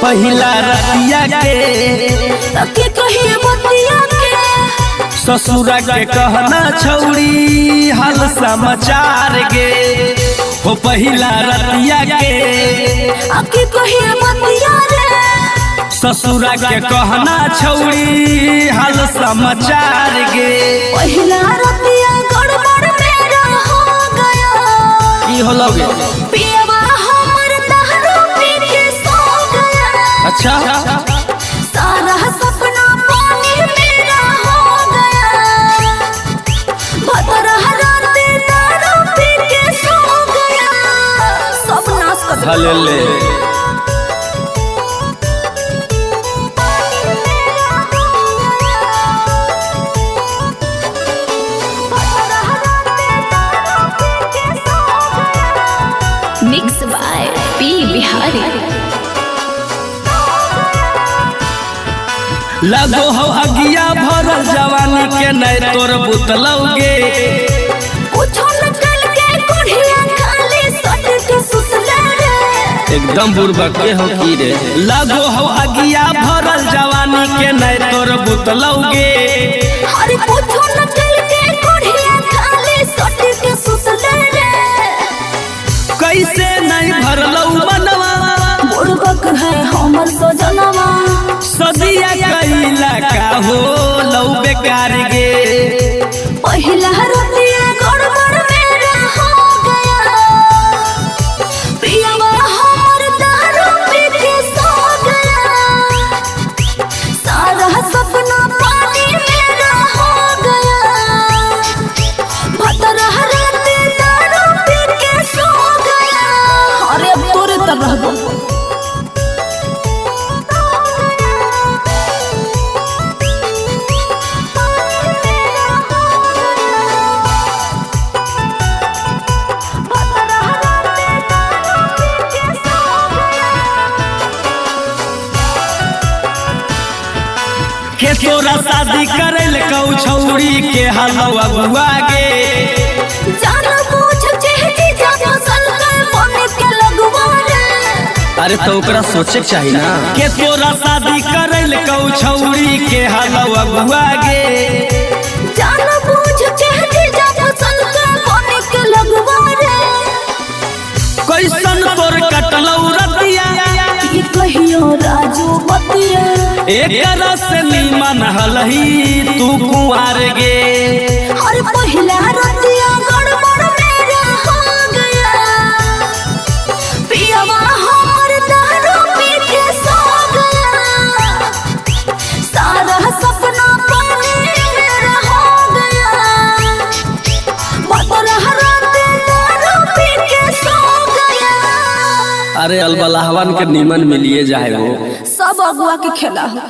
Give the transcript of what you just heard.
पहिला रतिया के कहिए बतिया के ससुरा के कहना छौड़ी हाल समाचार गे हो पहिला रतिया के कहिए बतिया रे ससुरा के कहना छौड़ी हाल समाचार गे पहिला रतिया गड़बड़ मेरा हो गया की होलो गे पियवा हमर दारू पी के सो गया अच्छा सारा सपना पानी मेरा हो गया भतरा राते दारू पी के सो गया सब नाश कर हले मिक्स बाय पी बिहारी लगो हो अगिया भरल जवानी के नहीं तोर बुतलौगे कुछ निकल के कोढ़िया खाली सट के सुतले रे एकदम बुर्बक के हो की रे लगो हो अगिया भरल जवानी के नहीं तोर बुतलौगे हर कुछ निकल के कोढ़िया खाली सट के सुतले रे कैसे नहीं भरलौ मनवा बुड़बक है हमर सजनवा सदिया कैला का हो लौ बेकार गे पहिला रतिया गड़बड़ मेरा हो गया पियवा हमर दारू पी के सो गया सारा सपना पानी मेरा हो गया भतरा राते दारू पी के सो गया अरे अब तोरे तर रहबो के तोरा शादी करल कौ छौड़ी के हलवा बुआ गे जान पूछ चेहरी जा फसल कर बने के लगवा रे अरे तो ओकरा सोचे के चाहिए ना के तोरा शादी करल कौ छौड़ी के हलवा बुआ गे जान पूछ चेहरी जा फसल कर बने के लगवा रे कैसन तोर कटलौ रतिया की कहियो राजू बतिया एक से नीमन हलही तू कुंवार गे हर पहिला रतिया गड़बड़ मेरा हो गया पियवा हमर दारू पी के सो गया सारा सपना पानी मेरा हो गया भतरा राते दारू पी के सो गया अरे अलबलाहवन के नीमन मिलिए जाए हो सब अगुआ के खेला है।